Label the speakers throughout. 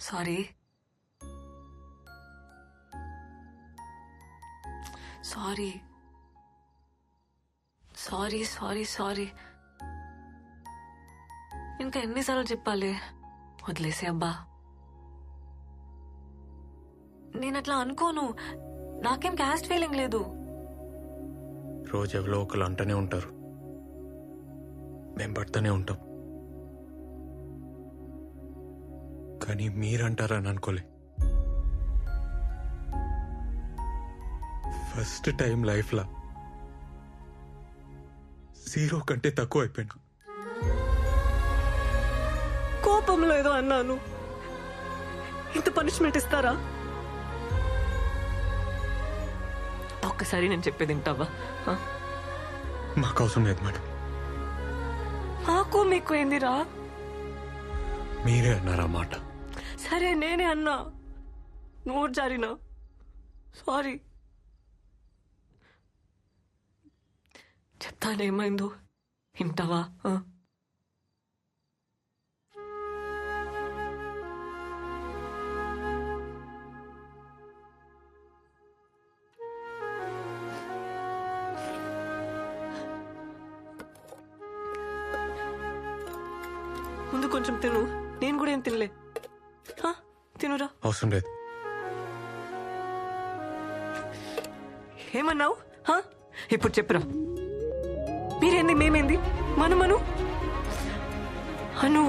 Speaker 1: Sorry sorry sorry sorry sorry ఇంకా ఎన్నిసార్లు చెప్పాలి? వదిలేసే అబ్బా. నేను అట్లా అనుకోను. నాకేం క్యాస్ట్ ఫీలింగ్ లేదు.
Speaker 2: రోజు ఎవరో ఒకరు అంటూనే ఉంటారు, మేం పడుతూనే ఉంటాం. కానీ మీరంటారని అనుకోలే. ఫస్ట్ టైం లైఫ్లో 0 కంటే తక్కువ అయిపోయినా.
Speaker 1: కోపంలో ఏదో అన్నాను. ఇంత పనిష్మెంట్ ఇస్తారా? ఒక్కసారి నేను చెప్పేది వింటావా?
Speaker 2: మాకు అవసరం లేదు మేడం.
Speaker 1: మాకు మీకు ఏందిరా?
Speaker 2: మీరే అన్నారా మాట?
Speaker 1: సరే నేనే అన్నా. నోరు జారినా. సారీ. చెప్తానేమైందో వింటావా? ముందు కొంచెం తిను. నేను కూడా ఏం తినలే. తినురా.
Speaker 2: అవసరం లేదు.
Speaker 1: ఏమన్నావు? ఇప్పుడు చెప్పురా. మీరేంది మేమేంది? మను అను.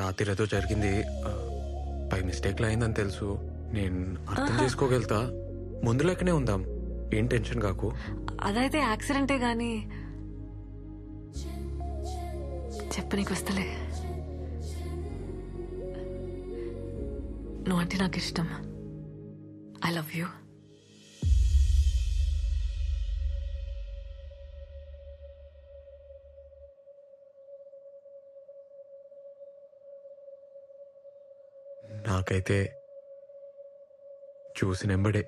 Speaker 2: రాత్రి ఏదో జరిగింది, బై మిస్టేక్లో అయిందని తెలుసు. నేను అర్థం చేసుకోగలుగుతా. ముందు లెక్కనే ఉందాం, ఏం టెన్షన్ కాకు.
Speaker 1: అదైతే యాక్సిడెంటే గాని చెప్పనీకి వస్తలే. నువ్వు అంటే నాకు ఇష్టం. I love you.
Speaker 2: నాకైతే చూసినెంబడే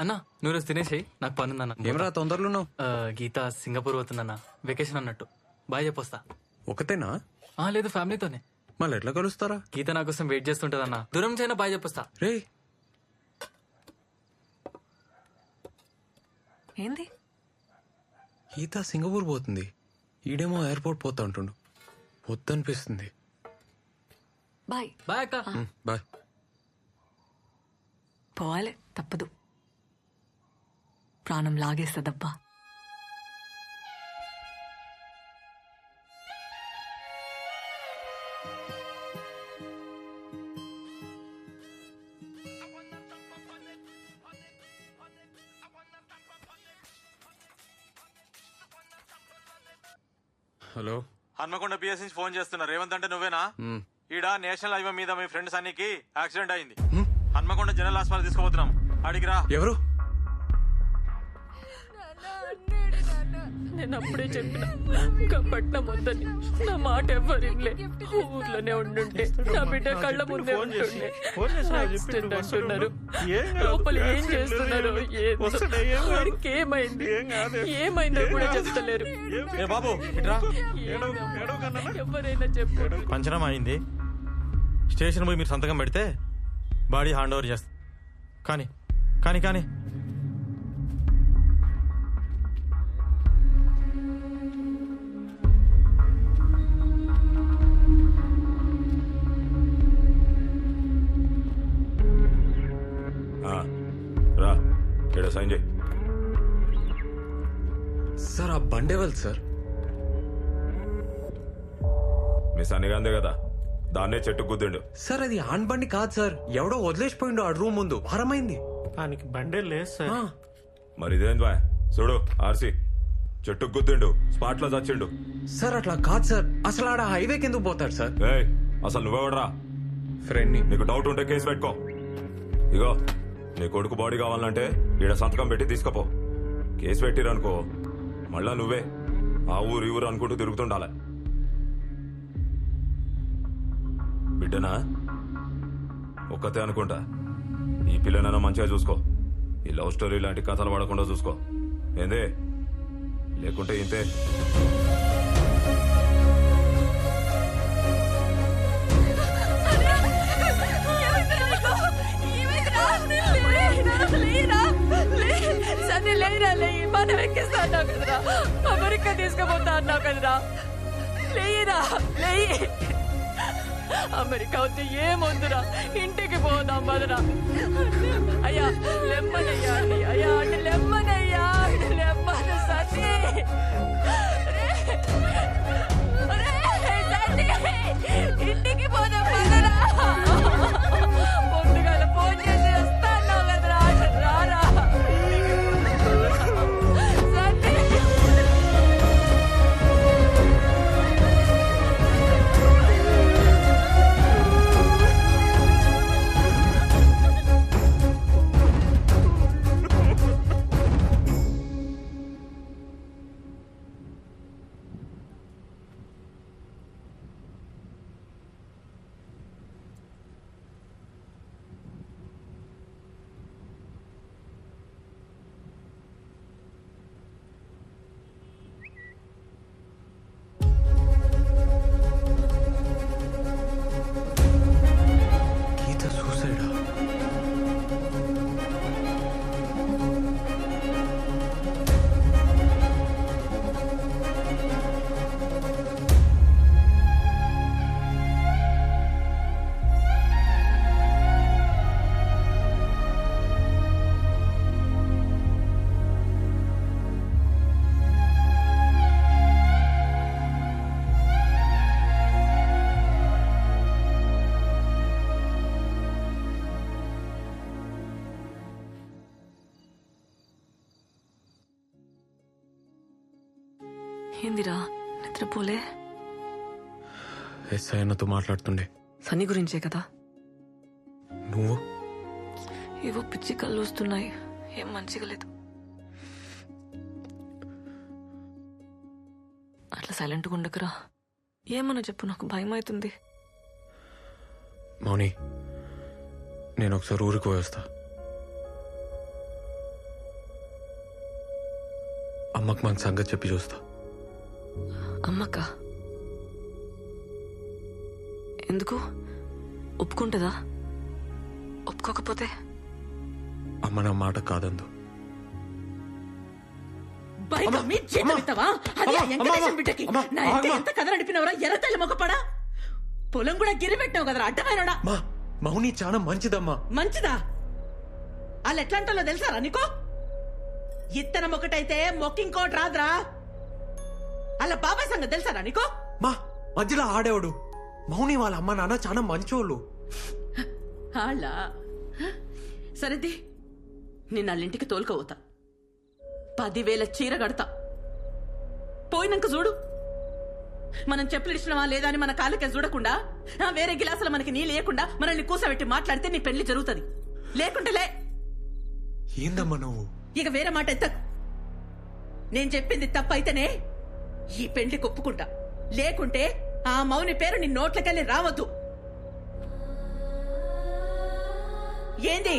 Speaker 3: అన్నా, నువ్వు రోజు తినేసేయి, నాకు పని ఉందన్న.
Speaker 2: ఏమరా తొందరలో?
Speaker 3: గీత సింగపూర్ పోతుందన్న, వెకేషన్ అన్నట్టు. బాయ్ చెప్పొస్తా.
Speaker 2: ఒకతేనా?
Speaker 3: లేదు, ఫ్యామిలీతోనే.
Speaker 2: మళ్ళీ ఎట్లా కలుస్తారా?
Speaker 3: గీత నా కోసం వెయిట్ చేస్తుంటదన్న. దూరం చేయనా బాయ్ చెప్పొస్తా.
Speaker 2: రే
Speaker 1: ఏంది?
Speaker 2: గీత సింగపూర్ పోతుంది, ఈడేమో ఎయిర్పోర్ట్ పోతా అంటుండు. వద్దనిపిస్తుంది.
Speaker 1: బాయ్.
Speaker 3: బాయ్ అక్క.
Speaker 2: బాయ్.
Speaker 1: పోవాలి, తప్పదు. ప్రాణం లాగేస్తుందబ్బా.
Speaker 2: హలో,
Speaker 4: హన్మకొండ పిఎస్ నుంచి ఫోన్ చేస్తున్నా. రేవంత్ అంటే నువ్వేనా? ఈడ నేషనల్ హైవే మీద మీ ఫ్రెండ్ సన్నీకి యాక్సిడెంట్ అయింది. హన్మకొండ జనరల్ హాస్పిటల్ తీసుకుపోతున్నాం. అడిగిరా.
Speaker 2: ఎవరు?
Speaker 5: నేను అప్పుడే చెప్పిన ఇంకా పట్నం వద్దని. నా మాట ఎవరిలే. ఊర్లోనే ఉండుంటే నా బిడ్డ కళ్ళ ముందే ఉంటుండే. యాక్సిడెంట్ అంటున్నారు. లోపల ఏం చేస్తున్నారు, వాడికి ఏమైంది, ఏమైందో కూడా చెప్తలేరు.
Speaker 4: బాబు ఇట్రా.
Speaker 5: ఎవరైనా చెప్పారు.
Speaker 4: పంచనం అయింది. స్టేషన్ పోయి మీరు సంతకం పెడితే బాడీ హ్యాండ్ ఓవర్ చేస్తా. కానీ కానీ కానీ
Speaker 6: రా ఇక్కడ సైన్ చేయి.
Speaker 2: సార్ ఆ బండేవల్ సార్.
Speaker 6: మీ సన్నిగాందే కదా, దాన్నే చెట్టు గుద్దిండు.
Speaker 2: సార్ అది ఆన్ బండి కాదు సార్, ఎవడో వదిలేసిపోయిండు ఆ రూమ్ ముందు. వారమైంది.
Speaker 4: దానికి బండే లేదు సార్.
Speaker 6: మరి ఇదేంది బాయ్, చూడు ఆర్సీ చెట్టు గుద్దిండు, స్పాట్ లో చచ్చిండు.
Speaker 2: సార్ అట్లా కాదు సార్, అసలు ఆడ హైవేకి ఎందుకు పోతాడు సార్?
Speaker 6: ఏయ్ అసలు నువ్వెవడరా?
Speaker 2: ఫ్రెండ్ని.
Speaker 6: నీకు డౌట్ ఉంటే కేసు పెట్టుకో. ఇగో నీ కొడుకు బాడీ కావాలంటే ఈడ సంతకం పెట్టి తీసుకపో. కేసు పెట్టిరనుకో మళ్ళా నువ్వే ఆ ఊరు ఈ ఊరు అనుకుంటూ తిరుగుతుండాలి. బిడ్డనా ఒక్కతే అనుకుంటా. ఈ పిల్లనైనా మంచిగా చూసుకో. ఈ లవ్ స్టోరీ లాంటి కథలు పడకుండా చూసుకో. ఏందే లేకుంటే ఇంతే.
Speaker 5: సరే లేరా, లేయి. మనం ఎక్కిస్తా అన్నావు కదరా, అమెరికా తీసుకుపోతా అన్నావు కదరా. లేయిరా, లేయి. అమెరికా వచ్చి ఏమొద్దురా, ఇంటికి పోదాం బదరా. అయ్యా లెమ్మనయ్యా, అయ్యా అంటే లెమ్మనయ్యా, లెమ్మన సతీ. ఇంటికి పోదాం బదరా. పొద్దుగాల ఫోన్ చేసి వస్తా అన్నావు కదరా, రారా. ఏందిరా నిద్రపోలే?
Speaker 2: ఎస్ఐ అన్నతో మాట్లాడుతుండే.
Speaker 1: సన్నీ గురించే కదా.
Speaker 2: నువ్వు
Speaker 1: ఏవో పిచ్చి కళ్ళు వస్తున్నాయి, ఏం మంచిగా లేదు. అట్లా సైలెంట్గా ఉండకురా. ఏమన్నా చెప్పు, నాకు భయం అవుతుంది.
Speaker 2: మౌని, నేను ఒకసారి ఊరికి పోయేస్తా. అమ్మకు మన సంగతి చెప్పి చూస్తా.
Speaker 1: అమ్మక్క ఎందుకు ఒప్పుకుంటుందా? ఒప్పుకోకపోతే?
Speaker 2: అమ్మ నా మాట కాదందు.
Speaker 5: పొలం కూడా గిరి పెట్టావు కదరా అడ్డమైనడా.
Speaker 2: మౌని చాలా మంచిదమ్మా.
Speaker 5: మంచిదా? వాళ్ళు ఎట్లా అంటాలో తెలుసారా నీకో? ఇత్తనం ఒకటైతే మొక్కింకోటి రాదురా. అలా బాబాయ్ సంగతి తెలుసారా నీకో?
Speaker 2: మా మధ్యలో ఆడేవాడు. మౌని వాళ్ళ అమ్మ నాన్న చాలా మంచోళ్ళు.
Speaker 5: అలా సరేది, నేను వాళ్ళింటికి తోలుకపోతా. 10,000 చీర కడతా. పోయినాక చూడు, మనం చెప్పులు ఇచ్చినవా లేదా అని మన కాళ్ళకే చూడకుండా వేరే గిలాసులు మనకి నీ లేకుండా మనల్ని కూసబెట్టి మాట్లాడితే నీ పెళ్లి జరుగుతుంది. లేకుంటే లే.
Speaker 2: ఏందమ్మా నువ్వు?
Speaker 5: ఇక వేరే మాట ఎత్త. నేను చెప్పింది తప్పైతేనే ఈ పెళ్లి ఒప్పుకుంటా, లేకుంటే ఆ మౌని పేరు నీ నోట్లకెళ్ళి రావద్దు. ఏంది?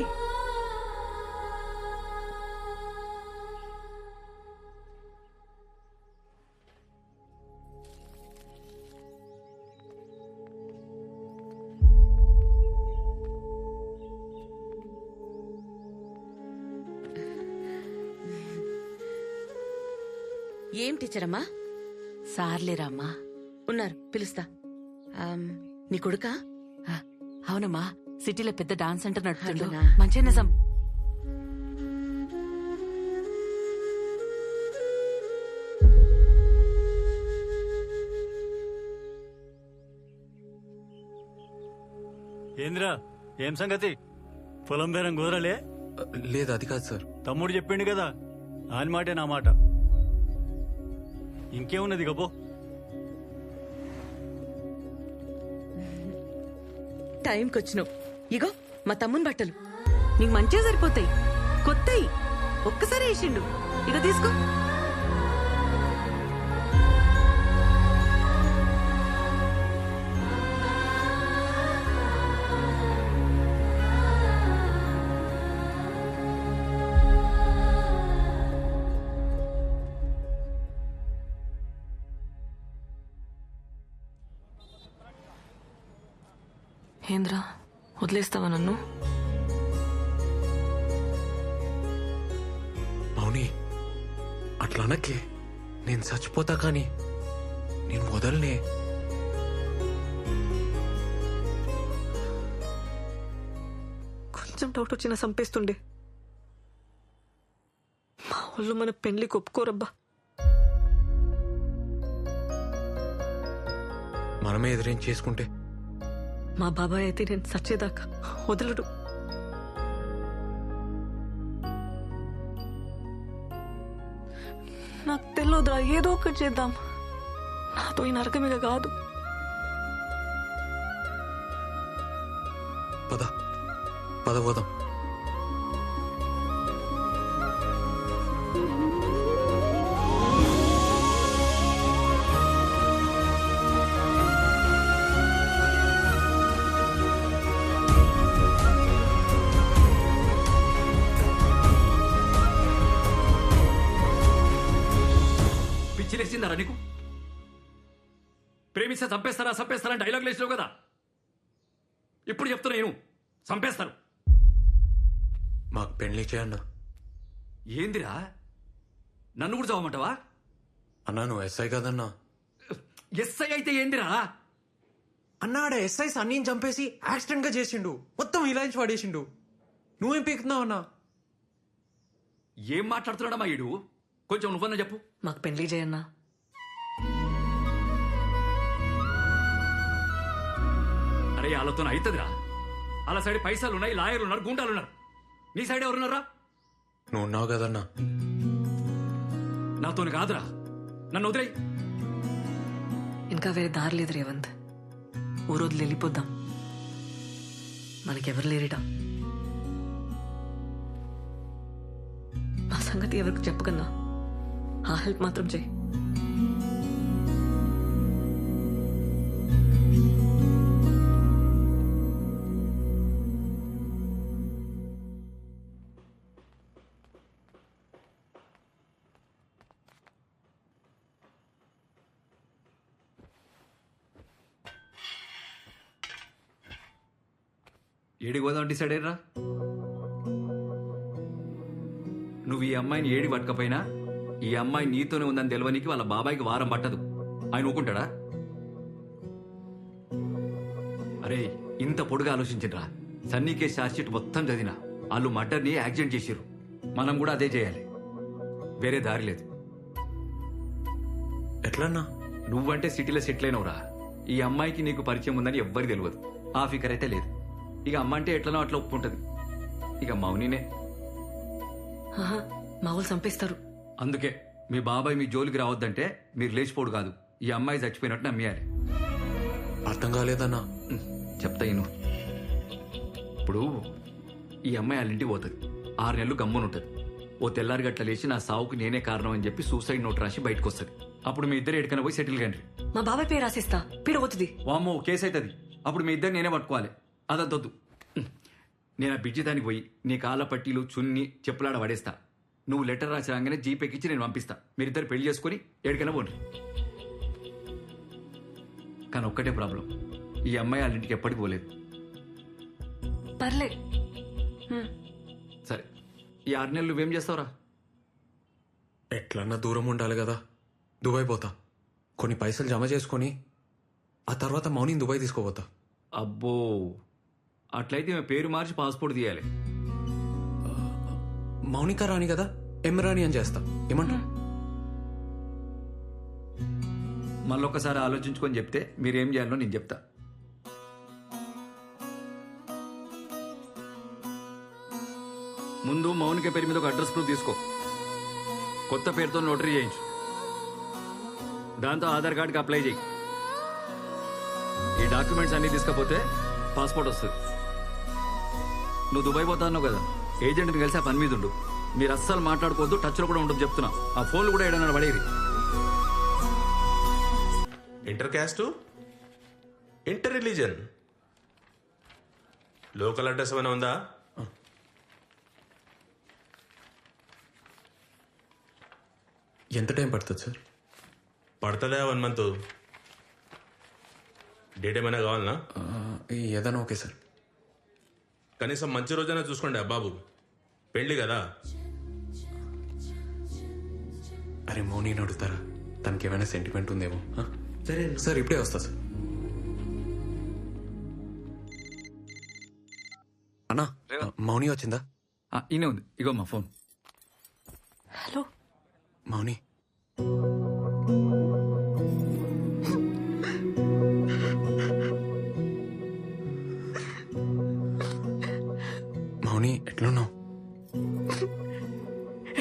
Speaker 5: ఏం టీచర్ అమ్మా?
Speaker 7: సార్లేరామ్మా.
Speaker 5: ఉన్నారు, పిలుస్తా. నీ కొడుకా?
Speaker 7: అవునమ్మా, సిటీలో పెద్ద డాన్స్ సెంటర్ నడుపుతుండు.
Speaker 5: అట్లనా?
Speaker 7: మంచి నిజం.
Speaker 8: ఏంద్రా, ఏం సంగతి? పొలం బేరం కుదరలే?
Speaker 2: లేదు, అది కాదు సార్.
Speaker 8: తమ్ముడు చెప్పిండు కదా, ఆయన మాటే నా మాట. ఇంకేమున్నది గబో?
Speaker 5: టైంకి వచ్చినావు. ఇగో మా తమ్ముని బట్టలు.
Speaker 7: నీకు మంచిగా సరిపోతాయి, కొత్తయి. ఒక్కసారి వేసిండు. ఇక తీసుకో.
Speaker 1: ఏంద్రా, వదిలేస్తావా నన్ను?
Speaker 2: మౌని, అట్లా అనకే. నేను చచ్చిపోతా కానీ నేను వదలనే.
Speaker 1: కొంచెం డౌట్ వచ్చినా చంపేస్తుండే. మా వాళ్ళు మన పెళ్లికి ఒప్పుకోరబ్బా.
Speaker 2: మనమే ఎదురేం చేసుకుంటే
Speaker 1: మా బాబాయ్ అయితే నేను చచ్చేదాకా వదలడు. నాకు తెలియదురా, ఏదో ఒకటి చేద్దాం. నాతో ఈ నరకమిగ కాదు.
Speaker 2: పద పద పోదాం.
Speaker 9: పిచ్చిలేసిందారా నీకు? ప్రేమిస్తే చంపేస్తారా డైలాగ్ లేచినావు కదా. ఇప్పుడు చెప్తున్నా నేను, చంపేస్తారు.
Speaker 2: మాకు పెళ్లి చేయన్నా.
Speaker 9: ఏందిరా, నన్ను కూడా చదవమంటావా?
Speaker 2: అన్నా, నువ్వు ఎస్ఐ కదన్నా.
Speaker 9: ఎస్ఐ అయితే ఏందిరా?
Speaker 2: అన్నాడ ఎస్ఐ సన్నీని చంపేసి యాక్సిడెంట్ గా చేసిండు, మొత్తం ఇలాంటి పడేసిండు. నువ్వేం పీకుతున్నావు అన్నా?
Speaker 9: ఏం మాట్లాడుతున్నాడమ్మా ఈడు? కొంచెం నువ్వన్నా చెప్పు.
Speaker 1: మాకు పెళ్లి చేయన్నా.
Speaker 9: అరే వాళ్ళతో అవుతుందిరా. వాళ్ళ సైడ్ పైసలు ఉన్నాయి, లాయర్లు ఉన్నారు, గుండాలు ఉన్నారు. నీ సైడ్ ఎవరున్నారా?
Speaker 2: నువ్వు ఉన్నావు కదన్నా.
Speaker 9: నాతోని కాదురా, నన్ను వదిలేయ్.
Speaker 1: ఇంకా వేరే దారి లేదు రేవంత్. ఊరోజులు వెళ్ళిపోద్దాం. మనకెవరు లేరిట. మా సంగతి ఎవరికి చెప్పకన్నా ఆ హెల్ప్ మాత్రం చేయి.
Speaker 9: ఏడికి పోదాం డిసైడ్ అయ్యరా? నువ్వు ఈ అమ్మాయిని ఏడి పట్టకపోయినా ఈ అమ్మాయి నీతోనే ఉందని తెలవనికి వాళ్ళ బాబాయికి వారం పట్టదు. ఆయన ఊకుంటాడా? అరే ఇంత పొడుగా ఆలోచించరా. సన్నీ కేసు ఛార్జ్షీట్ మొత్తం చదివినా వాళ్ళు మర్డర్ని యాక్సిడెంట్ చేసిర్రు. మనం కూడా అదే చేయాలి, వేరే దారి లేదు.
Speaker 2: ఎట్లన్నా?
Speaker 9: నువ్వంటే సిటీలో సెటిల్ అయినవురా. ఈ అమ్మాయికి నీకు పరిచయం ఉందని ఎవ్వరికి తెలియదు. ఆ ఫికర్ అయితే లేదు. ఇక అమ్మ అంటే ఎట్లనో అట్లా ఒప్పుకుంటది. ఇక మౌనినే.
Speaker 1: మా వాళ్ళు చంపేస్తారు.
Speaker 9: అందుకే మీ బాబాయ్ మీ జోలికి రావద్దంటే మీరు లేచిపోడు కాదు, ఈ అమ్మాయి చచ్చిపోయినట్టు నమ్మేయాలి.
Speaker 2: అర్థం కాలేదన్నా.
Speaker 9: చెప్తా ఇను. ఇప్పుడు ఈ అమ్మాయి వాళ్ళ ఇంటికి పోతుంది, 6 నెలలు గమ్మున ఉంటుంది. ఓ తెల్లారి గట్ల లేచి నా సావుకు నేనే కారణం అని చెప్పి సూసైడ్ నోట్ రాసి బయటకు వస్తుంది. అప్పుడు మీ ఇద్దరు ఎక్కడికైనా పోయి సెటిల్ కండి.
Speaker 1: మా బాబాయ్ పేరు రాసిస్తా, పీడ పోతుంది.
Speaker 9: వామ్మో కేసు అవుతుంది. అప్పుడు మీ ఇద్దరు నేనే పట్టుకోవాలి. అదొద్దు. నేను ఆ బిడ్జి దానికి పోయి నీ కాళ్ళ పట్టీలు చున్ని చెప్పులాడ పడేస్తా. నువ్వు లెటర్ రాసి రాగానే జీపేకిచ్చి నేను పంపిస్తా. మీరిద్దరు పెళ్లి చేసుకుని ఎక్కడికైనా పోండి. కానీ ఒక్కటే ప్రాబ్లం, ఈ అమ్మాయి వాళ్ళ ఇంటికి ఎప్పటికి పోలేదు.
Speaker 1: పర్లే.
Speaker 9: సరే, ఈ 6 నెలలు నువ్వేం చేస్తావురా?
Speaker 2: ఎట్లన్నా దూరం ఉండాలి కదా. దుబాయ్ పోతా, కొన్ని పైసలు జమ చేసుకొని ఆ తర్వాత మౌనిని దుబాయ్ తీసుకోపోతా.
Speaker 9: అబ్బో, అట్లయితే మేము పేరు మార్చి పాస్పోర్ట్ తీయాలి.
Speaker 2: మౌనిక రాణి కదా, ఎమ్రాని అని చేస్తా. ఏమంటావు?
Speaker 9: మళ్ళొక్కసారి ఆలోచించుకొని చెప్తే మీరేం చేయాలో నేను చెప్తా. ముందు మౌనిక పేరు మీద ఒక అడ్రస్ ప్రూఫ్ తీసుకో. కొత్త పేరుతో నోటరీ చేయించు. దాంతో ఆధార్ కార్డుకి అప్లై చేయి. ఈ డాక్యుమెంట్స్ అన్ని తీసుకపోతే పాస్పోర్ట్ వస్తుంది. నువ్వు దుబాయ్ పోతా అన్నావు కదా, ఏజెంట్ని కలిసి ఆ పని మీద ఉండు. మీరు అస్సలు మాట్లాడుకోవద్దు, టచ్లో కూడా ఉండదు చెప్తున్నా. ఆ ఫోన్లు కూడా ఏడన్నా పడేది.
Speaker 10: Inter caste, inter religion, local address ఏమైనా ఉందా?
Speaker 2: ఎంత టైం పడుతుంది సార్?
Speaker 10: పడుతుందా 1 month? డేట్ ఏమైనా కావాలనా?
Speaker 2: ఏదైనా ఓకే సార్.
Speaker 10: కనీసం మంచి రోజైనా చూసుకోండి బాబు, పెళ్ళి కదా.
Speaker 2: అరే మౌనిని అడుగుతారా? తనకి ఏమైనా సెంటిమెంట్ ఉందేమో. సరే సార్, ఇప్పుడే వస్తా సార్. అన్నా, మౌని వచ్చిందా?
Speaker 9: ఈయనే ఉంది, ఇగో మా ఫోన్.
Speaker 1: హలో
Speaker 2: మౌని, మౌని ఎట్లున్నావు?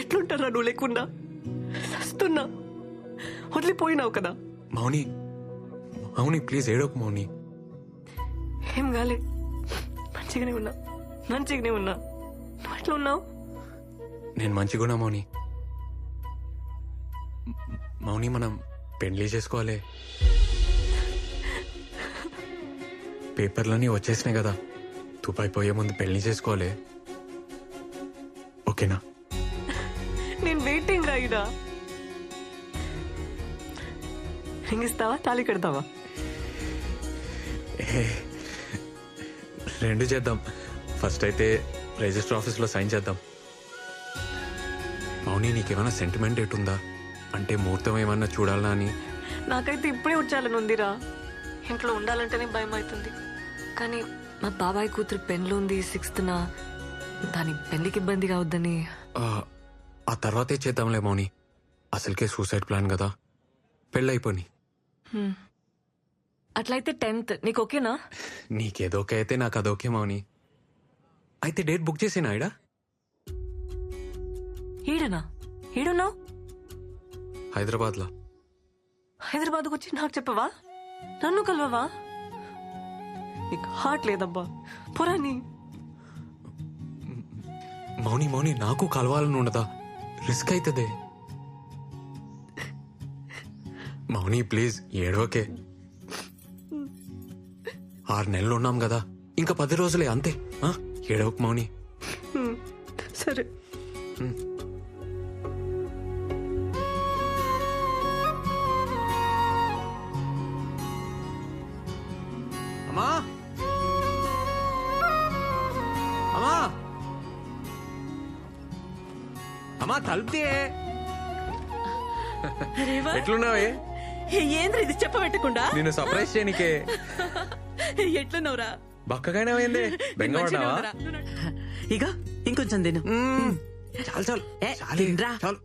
Speaker 1: ఎట్లుంటారా నువ్వు లేకుండా? వస్తున్నా, వదిలిపోయినావు కదా.
Speaker 2: మౌని, మౌని ప్లీజ్ ఏడోకు మౌని.
Speaker 1: ఏం కాలే, మంచిగానే ఉన్నా. నువ్వు ఎట్లా ఉన్నావు?
Speaker 2: నేను మంచిగున్నా మౌని. మౌని, మనం పెళ్లి చేసుకోవాలి. పేపర్లన్నీ వచ్చేసినాయి కదా, దుబాయ్ పోయే ముందు పెళ్లి చేసుకోవాలి. ఓకేనా?
Speaker 1: నేను వెయిటింగ్ రాయిడా. రింగ్ ఇస్తావా, తాళి కడతావా?
Speaker 2: రెండు చేద్దాం. ఫస్ట్ అయితే రిజిస్టర్ ఆఫీస్లో సైన్ చేద్దాం. మౌని, నీకేమైనా సెంటిమెంట్ ఎటుందా? అంటే ముహూర్తం ఏమన్నా చూడాలా అని.
Speaker 1: నాకైతే ఇప్పుడే వచ్చాలని ఉందిరా. ఇంట్లో ఉండాలంటేనే భయం అవుతుంది. కానీ మా బాబాయ్ కూతురు పెన్లో ఉంది 6th. దాని పెళ్లికి ఇబ్బంది కావద్దని.
Speaker 2: ఆ తర్వాతే చేద్దాంలే మౌని. అసలుకే సూసైడ్ ప్లాన్ కదా, పెళ్ళైపోని.
Speaker 1: అట్లయితే 10th నీకు ఓకేనా?
Speaker 2: నీకేదోకే అయితే నాకు అదోకే మౌని. అయితే డేట్ బుక్ చేసేనా? ఈడా
Speaker 1: ఈడనా? ఈడున్నావు?
Speaker 2: హైదరాబాద్లో.
Speaker 1: హైదరాబాద్కు వచ్చి నాకు చెప్పవా? నన్ను కలవవా? నీకు హార్ట్ లేదబ్బా, పురాణి.
Speaker 2: మౌని, నాకు కలవాలని ఉండదా? రిస్క్ అవుతుంది మౌని. ప్లీజ్ ఏడోకే. 6 నెలలు ఉన్నాం కదా, ఇంకా 10 రోజులే అంతే. ఏడవకు మౌని.
Speaker 1: సరే.
Speaker 2: అమ్మా, అమ్మా, అమ్మా, తలుపుతే. ఎట్లున్నావే?
Speaker 5: ఏంద్ర ఇది చెప్పబెట్టకుండా?
Speaker 2: నిన్ను సర్ప్రైజ్ చేయనికే.
Speaker 5: ఎట్లున్నావురా?
Speaker 2: బక్కగానే అయింది, బెంగపడ్డావా?
Speaker 7: ఇగో ఇంకొంచెం తిను.
Speaker 2: చాలు చాలు
Speaker 7: తినరా.
Speaker 2: చాలు.